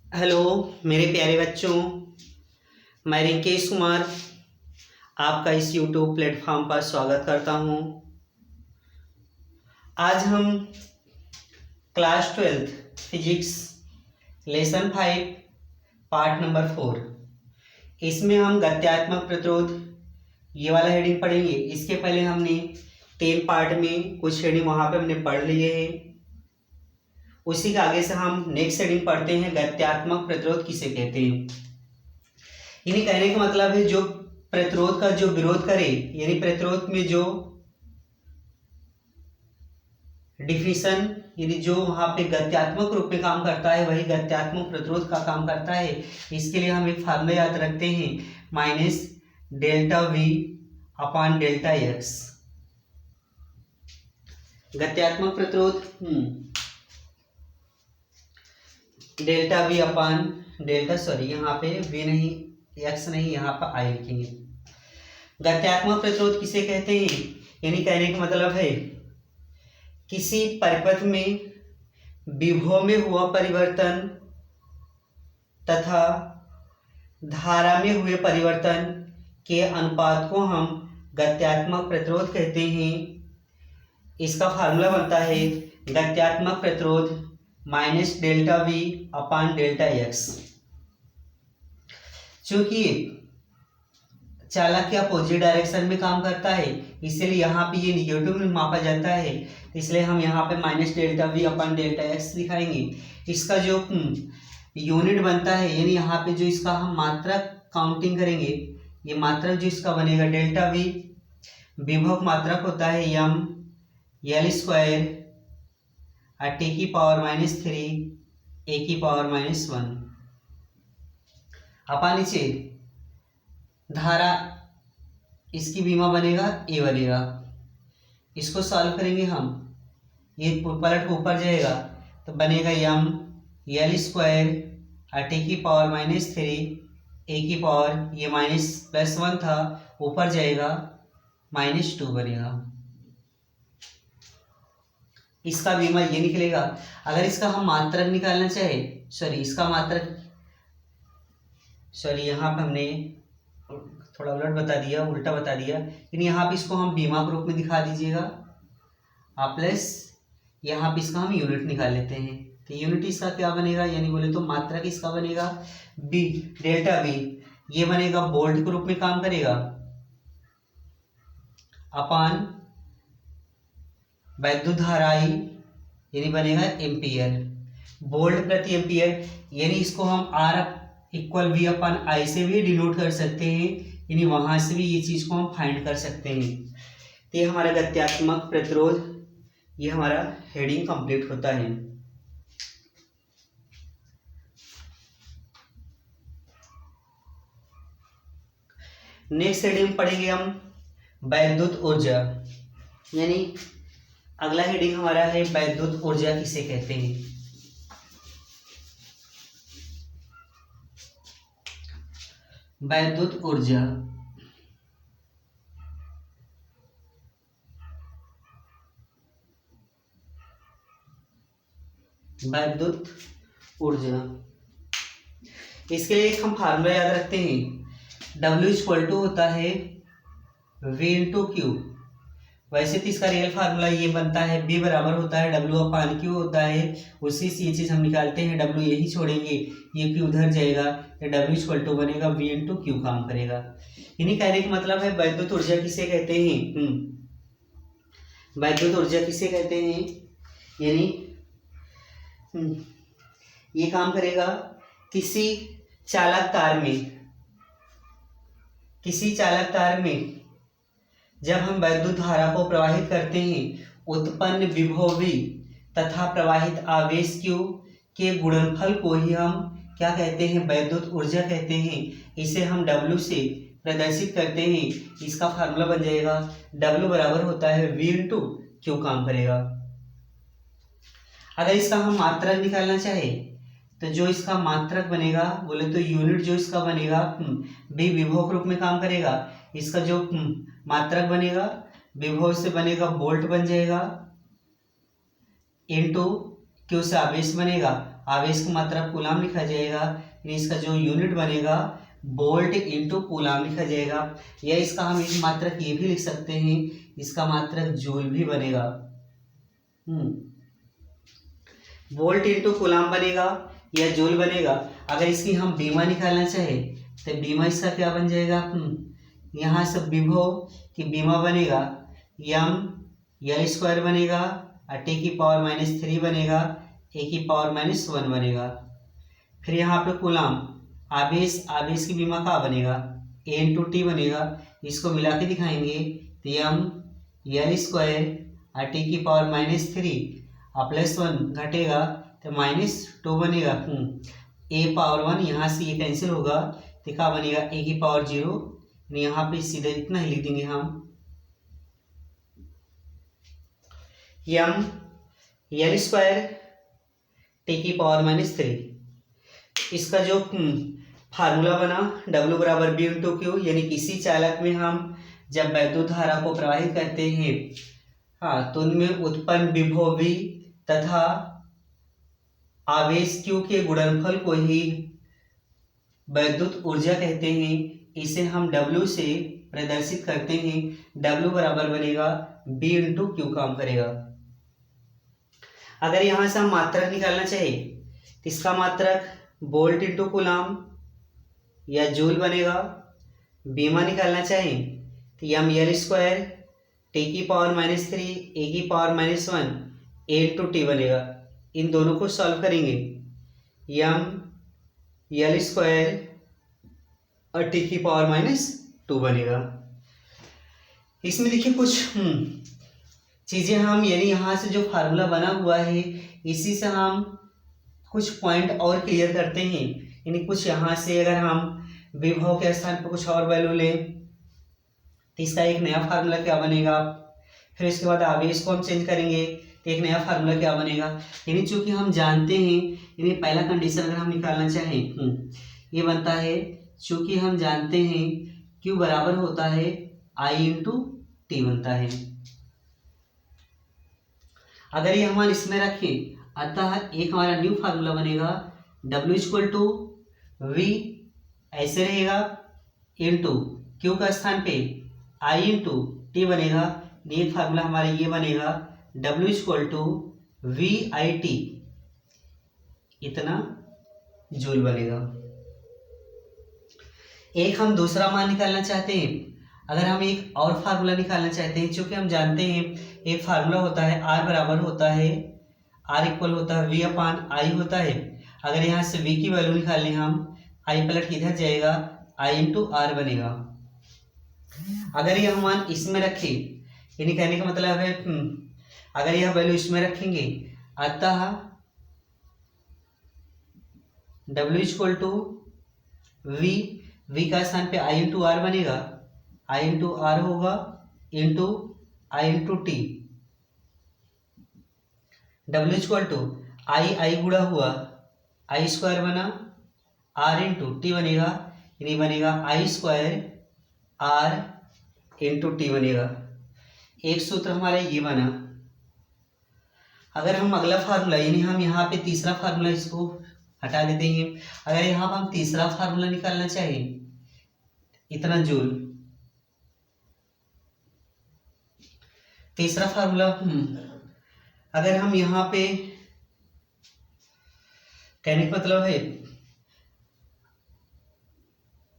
Hello मेरे प्यारे बच्चों, मैं रिंकेश कुमार आपका इस यूट्यूब प्लेटफॉर्म पर स्वागत करता हूं। आज हम class 12 physics lesson 5 part number 4 इसमें हम गत्यात्मक प्रतिरोध ये वाला हेडिंग पढ़ेंगे। इसके पहले हमने 3 पार्ट में कुछ हेडिंग वहाँ पे हमने पढ़ लिए हैं। उसी के आगे से हम नेक्स्ट हेडिंग पढ़ते हैं, गत्यात्मक प्रतिरोध किसे कहते हैं। यानी कहने का मतलब है जो प्रतिरोध का जो विरोध करे, यानी प्रतिरोध में जो डिफिशन यानी जो वहां पे गत्यात्मक रूप में काम करता है वही गत्यात्मक प्रतिरोध का काम करता है। इसके लिए हम एक फार्मूला याद रखते हैं, minus delta V upon delta X. गत्यात्मक प्रतिरोध delta V upon delta, sorry यहाँ पे वी नहीं, एक्स नहीं, यहाँ पर आई लिखेंगे। गत्यात्मक प्रतिरोध किसे कहते हैं, यानी कहने का मतलब है किसी परिपथ में विभव में हुआ परिवर्तन तथा धारा में हुए परिवर्तन के अनुपात को हम गत्यात्मक प्रतिरोध कहते हैं। इसका फार्मूला बनता है गत्यात्मक प्रतिरोध minus delta V upon delta x. चूंकि चालक के अपोजिट डायरेक्शन में काम करता है इसलिए यहाँ पे ये निगेटिव में मापा जाता है, इसलिए हम यहाँ पे minus delta V upon delta x दिखाएंगे। इसका जो यूनिट बनता है, यानी यहाँ पे जो इसका हम मात्रक काउंटिंग करेंगे, ये मात्रक जो इसका बनेगा डेल्टा वी, विभव मात्रक होता है यम एल स्क्वायर टी की पावर -3 ए की पावर -1 अपा नीचे धारा, इसकी बीमा बनेगा ए बनेगा। इसको सॉल्व करेंगे हम, ये पलट ऊपर जाएगा तो बनेगा यम एल स्क्वायर टी की पावर -3 ए की पावर, ये +1 था, ऊपर जाएगा -2 बनेगा। इसका बीमा ये निकलेगा। अगर इसका हम मात्रक निकालना चाहे, सॉरी इसका मात्रक, सॉरी यहाँ पे हमने थोड़ा उलट बता दिया, उल्टा बता दिया, लेकिन यहाँ पे इसको हम बीमा के रूप में दिखा दीजिएगा प्लस यहाँ पे इसका हम यूनिट निकाल लेते हैं। तो यूनिट इसका क्या बनेगा, यानी बोले तो मात्रक इसका बनेगा बी डेल्टा बी, ये बनेगा वोल्ट के रूप में काम करेगा अपान वैद्युत धारा I यानी बनेगा एम्पियर, वोल्ट प्रति एम्पियर। यानी इसको हम R equal V upon I से भी डिनोट कर सकते हैं, यानी वहां से भी ये चीज को हम फाइंड कर सकते हैं। तो ये हमारा गत्यात्मक प्रतिरोध, ये हमारा हेडिंग कंप्लीट होता है। नेक्स्ट हेडिंग पढ़ेंगे हम वैद्युत ऊर्जा, यानी अगला हेडिंग हमारा है वैद्युत ऊर्जा किसे कहते हैं। वैद्युत ऊर्जा वैद्युत ऊर्जा, इसके लिए एक हम फार्मूला याद रखते हैं, W इक्वल टू होता है V इंटू क्यू। वैसे तो इसका रियल फार्मूला ये बनता है B बराबर होता है W अपान क्यू होता है, उसी से ये चीज हम निकालते हैं, W यही छोड़ेंगे, ये क्यू उधर जाएगा, तो W इक्वल टू बनेगा V इंटू क्यू काम करेगा। यानी कहने का मतलब है वैद्युत ऊर्जा किसे कहते हैं, वैद्युत ऊर्जा किसे कहते हैं, यानी ये काम करेगा किसी चालक तार में जब हम वैद्युत धारा को प्रवाहित करते हैं, उत्पन्न विभव V तथा प्रवाहित आवेश Q के गुणनफल को ही हम क्या कहते हैं, वैद्युत ऊर्जा कहते हैं। इसे हम W से प्रदर्शित करते हैं। इसका फार्मूला बन जाएगा W बराबर होता है V इंटू क्यू काम करेगा। अगर इसका हम मात्रक निकालना चाहे तो जो इसका मात्रक बनेगा, बोले तो यूनिट जो इसका बनेगा B विभव के रूप में काम करेगा। इसका जो मात्रक बनेगा विभव से बनेगा वोल्ट बन जाएगा इंटू क्यू से आवेश बनेगा, आवेश की मात्रा कूलाम लिखा जाएगा, यानी इसका जो यूनिट बनेगा वोल्ट इंटू कूलाम लिखा जाएगा, या इसका हम एक मात्रक ये भी लिख सकते हैं, इसका मात्रक जूल भी बनेगा। वोल्ट इंटू कूलाम बनेगा या जूल बनेगा। अगर इसकी हम बीमा निकालना चाहे तो बीमा इसका क्या बन जाएगा, यहाँ से विभव की बीमा बनेगा यम एल स्क्वायर बनेगा, टी की पावर -3 बनेगा, ए की पावर -1 बनेगा। फिर यहाँ पे कूलाम आवेश, आवेश की बीमा का बनेगा ए इंटू टी बनेगा, इसको मिला के दिखाएंगे तो यम एल स्क्वायर टी की पावर -3 +1 घटेगा तो -2 बनेगा। ए पावर 1 यहाँ से ये कैंसिल होगा तो क्या बनेगा ए की पावर 0, यहाँ पे सीधे इतना ही लिख देंगे हम यम एल स्क्वायर टी की पावर -3। इसका जो फार्मूला बना W बराबर B इंटू क्यू, यानी किसी चालक में हम जब वैद्युत धारा को प्रवाहित करते हैं, हाँ, तो उनमें उत्पन्न विभव V तथा आवेश Q के गुणनफल को ही वैद्युत ऊर्जा कहते हैं। इसे हम W से प्रदर्शित करते हैं। W बराबर बनेगा B इंटू क्यू काम करेगा। अगर यहाँ से हम मात्रक निकालना चाहे तो इसका मात्रक वोल्ट इंटू कूलाम या जूल बनेगा। बीमा निकालना चाहें तो यम एल स्क्वायर टी की पावर -3 ए की पावर -1 ए इंटू टी बनेगा। इन दोनों को सॉल्व करेंगे, यम एल स्क्वायर और टी की पावर -2 बनेगा। इसमें देखिए कुछ चीज़ें हम, यानी यहाँ से जो फार्मूला बना हुआ है इसी से हम कुछ पॉइंट और क्लियर करते हैं। यानी कुछ यहाँ से अगर हम विभव के स्थान पर कुछ और वैल्यू लें तो इसका एक नया फार्मूला क्या बनेगा। फिर इसके बाद आवेश को हम चेंज करेंगे तो एक नया फार्मूला क्या बनेगा। यानी चूंकि हम जानते हैं, यानी पहला कंडीशन अगर हम निकालना चाहें ये बनता है, चूंकि हम जानते हैं Q बराबर होता है I इंटू टी बनता है। अगर ये हम इसमें रखें, अतः एक हमारा न्यू फार्मूला बनेगा W इक्वल टू V ऐसे रहेगा इंटू Q का स्थान पे I इंटू टी बनेगा। ये फार्मूला हमारा ये बनेगा W इक्वल टू VIT, इतना जूल बनेगा। एक हम दूसरा मान निकालना चाहते हैं। अगर हम एक और फार्मूला निकालना चाहते हैं, चूंकि हम जानते हैं एक फार्मूला होता है R बराबर होता है, R इक्वल होता है V अपान I होता है। अगर यहाँ से V की वैल्यू निकालने हम, I पलट किधर जाएगा, I इंटू R बनेगा। अगर यह मान इसमें रखें, यानी कहने का मतलब है अगर यह वैल्यू इसमें रखेंगे, अतः W इक्वल टू V का स्थान पे I इंटू R बनेगा, I इंटू R होगा into I into T. W equal to I गुणा हुआ I स्क्वायर बना, R इंटू टी बनेगा, यानी बनेगा I square R into T बनेगा। एक सूत्र हमारा ये बना। अगर हम अगला फार्मूला, यानी हम यहाँ पे तीसरा फार्मूला इसको हटा देते हैं। अगर यहाँ पर हम तीसरा फार्मूला निकालना चाहें, इतना जूल, तीसरा फार्मूला अगर हम यहाँ पे, कहने का मतलब है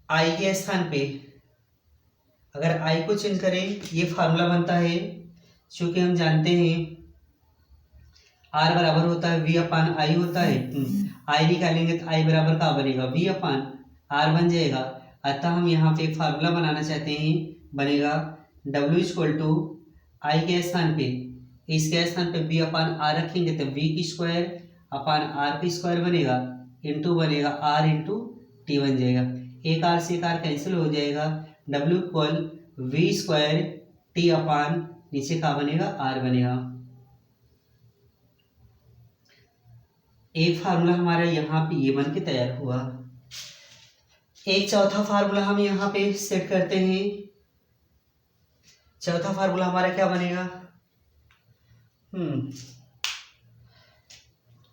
I के स्थान पे अगर I को चेंज करें, ये फार्मूला बनता है। चूंकि हम जानते हैं R बराबर होता है V अपान I होता है, I निकालेंगे तो I बराबर का बनेगा V अपान R बन जाएगा। अतः हम यहाँ पे एक फार्मूला बनाना चाहते हैं, बनेगा W इक्वल टू I के स्थान पे, इसके स्थान पे V अपान R रखेंगे तो V की स्क्वायर अपान R की स्क्वायर बनेगा, इंटू बनेगा R इंटू टी बन जाएगा। एक R से एक R कैंसिल हो जाएगा, W equal V square T upon नीचे का बनेगा R बनेगा। एक फार्मूला हमारा यहाँ पे ये बन के तैयार हुआ। एक चौथा फार्मूला हम यहाँ पे सेट करते हैं। चौथा फार्मूला हमारा क्या बनेगा,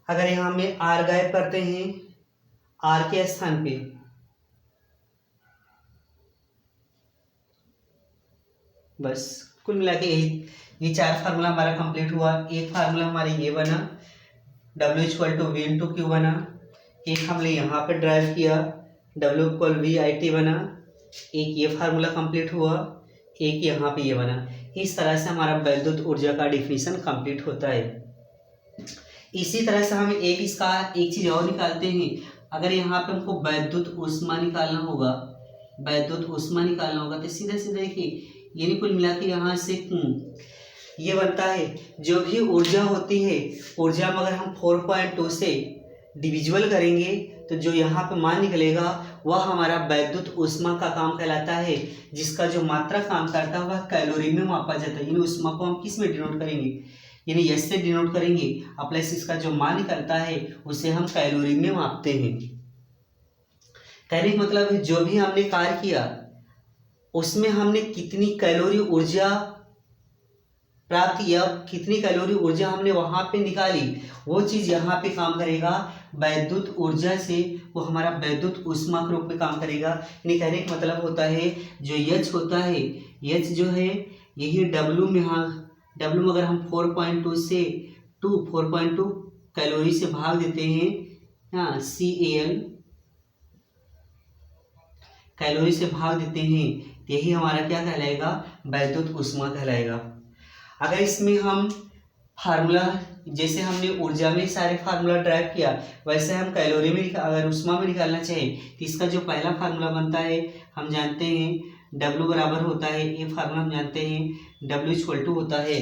अगर यहाँ में आर गायब करते हैं, आर के स्थान पे बस कुल मिला के ये 4 फार्मूला हमारा कंप्लीट हुआ। एक फार्मूला हमारे ये बना W=V/Q बना, एक हमने यहाँ पे ड्राइव किया W=VIT बना, एक ये फार्मूला कंप्लीट हुआ, एक यहाँ पे ये बना। इस तरह से हमारा वैद्युत ऊर्जा का डिफिनीशन कंप्लीट होता है। इसी तरह से हम एक चीज़ और निकालते हैं। अगर यहाँ पे हमको वैद्युत ऊष्मा निकालना होगा, तो सीधे सीधे देखिए ये कुल मिला के यहाँ से ये बनता है। जो भी ऊर्जा होती है, ऊर्जा में अगर हम 4.2 से डिविजिबल करेंगे तो जो यहाँ पे मान निकलेगा वह हमारा वैद्युत ऊष्मा का काम कहलाता है, जिसका जो मात्रा काम करता है वह कैलोरी में मापा जाता है। इन ऊष्मा को हम किस में डिनोट करेंगे, यानी एस से डिनोट करेंगे, और प्लस इसका जो मान निकलता है उसे हम कैलोरी में मापते हैं। कहने का मतलब है जो भी हमने कार्य किया उसमें हमने कितनी कैलोरी ऊर्जा प्राप्त किया, कितनी कैलोरी ऊर्जा हमने वहां पे निकाली, वो चीज यहाँ पे काम करेगा वैद्युत ऊर्जा से, वो हमारा वैद्युत ऊष्मा के रूप में काम करेगा। यानी कहने का मतलब होता है जो H होता है, H जो है यही W में, W में अगर हम 4.2 कैलोरी से भाग देते हैं, हाँ CAL कैलोरी से भाग देते हैं, यही हमारा क्या कहलाएगा, वैद्युत ऊष्मा कहलाएगा। अगर इसमें हम फार्मूला, जैसे हमने ऊर्जा में सारे फार्मूला ड्राइव किया, वैसे हम कैलोरी में अगर ऊष्मा में निकालना चाहें तो इसका जो पहला फार्मूला बनता है हम जानते हैं W बराबर होता है, ये फार्मूला हम जानते हैं W होता है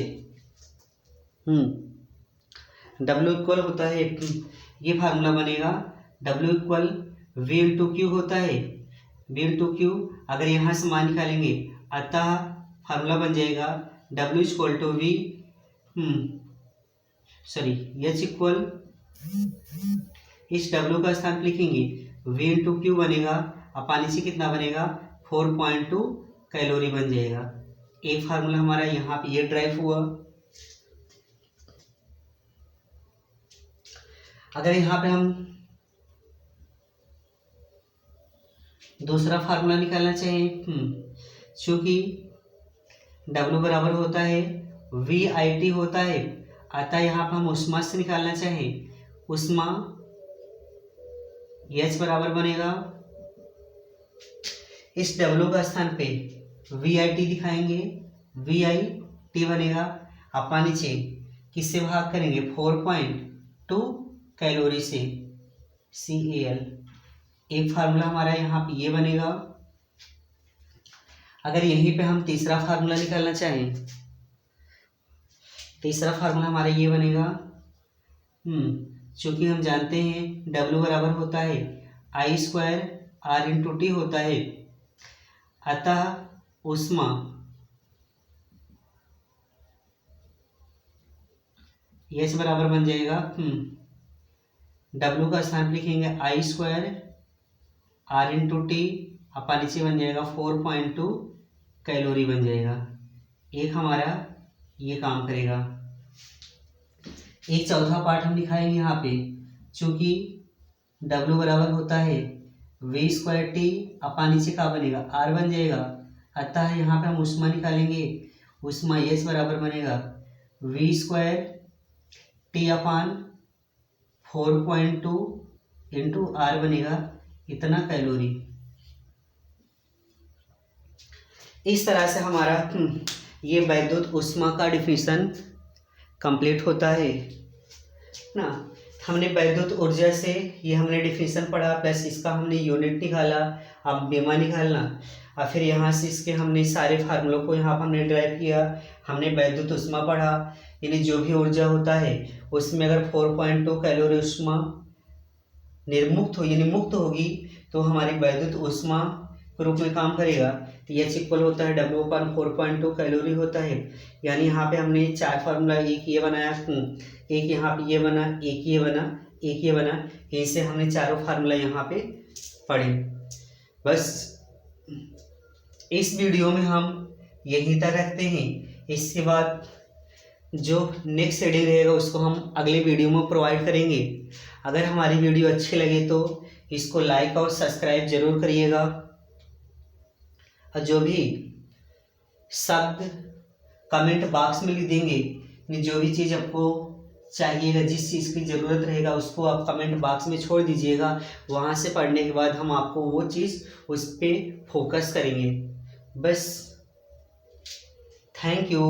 W होता है, ये फार्मूला बनेगा W=V/Q होता है, V/Q। अगर यहाँ से मान निकालेंगे अतः फार्मूला बन जाएगा W=V H इस W का स्थान पे लिखेंगे V/Q बनेगा, और पानी से कितना बनेगा 4.2 कैलोरी बन जाएगा। एक फार्मूला हमारा यहाँ पे ये ड्राइव हुआ। अगर यहाँ पे हम दूसरा फार्मूला निकालना चाहें, चूंकि W बराबर होता है VIT होता है, अतः यहाँ पर हम ऊष्मा से निकालना चाहें, ऊष्मा H बराबर बनेगा, इस W का स्थान पे VIT दिखाएंगे, VIT बनेगा। आप नीचे किससे भाग करेंगे 4.2 कैलोरी से, CAL। एक फार्मूला हमारा यहाँ पे ये बनेगा। अगर यहीं पे हम तीसरा फार्मूला निकालना चाहें, तीसरा फार्मूला हमारा ये बनेगा, चूंकि हम जानते हैं W बराबर होता है I² R/T होता है, अतः ऊष्मा H बराबर बन जाएगा, W का स्थान लिखेंगे I² R/T, अपा नीचे बन जाएगा 4.2 कैलोरी बन जाएगा। एक हमारा ये काम करेगा। एक चौथा पार्ट हम दिखाएंगे यहाँ पे, चूंकि W बराबर होता है V²T, अपा नीचे का बनेगा R बन जाएगा, अतः यहाँ पे हम ऊष्मा निकालेंगे, ऊष्मा H बराबर बनेगा V²T अपान 4.2 इंटू R बनेगा इतना कैलोरी। इस तरह से हमारा ये वैद्युत ऊष्मा का डिफिनीशन कंप्लीट होता है ना। हमने वैद्युत ऊर्जा से ये हमने डिफिनीशन पढ़ा, प्लस इसका हमने यूनिट निकाला, अब बेमा निकालना, और फिर यहाँ से इसके हमने सारे फार्मूलों को यहाँ पर हमने ड्राइव किया। हमने वैद्युत ऊष्मा पढ़ा, यानी जो भी ऊर्जा होता है उसमें अगर 4.2 कैलोरी ऊष्मा निर्मुक्त हो यानी मुक्त होगी तो हमारी वैद्युत ऊष्मा के रूप में काम करेगा। तो H इक्वल होता है W/4.2 कैलोरी होता है। यानी यहाँ पे हमने 4 फार्मूला, एक ये बनाया, एक यहाँ पे ये बना, एक ये बना, एक ये बना, ऐसे हमने चारों फार्मूला यहाँ पे पढ़े। बस इस वीडियो में हम यहीं तक रखते हैं। इसके बाद जो नेक्स्ट शेड्यूल रहेगा उसको हम अगले वीडियो में प्रोवाइड करेंगे। अगर हमारी वीडियो अच्छी लगे तो इसको लाइक और सब्सक्राइब जरूर करिएगा। और जो भी शब्द कमेंट बॉक्स में लिख देंगे, जो भी चीज़ आपको चाहिएगा, जिस चीज़ की ज़रूरत रहेगा उसको आप कमेंट बॉक्स में छोड़ दीजिएगा। वहाँ से पढ़ने के बाद हम आपको वो चीज़ उस पर फोकस करेंगे। बस, थैंक यू।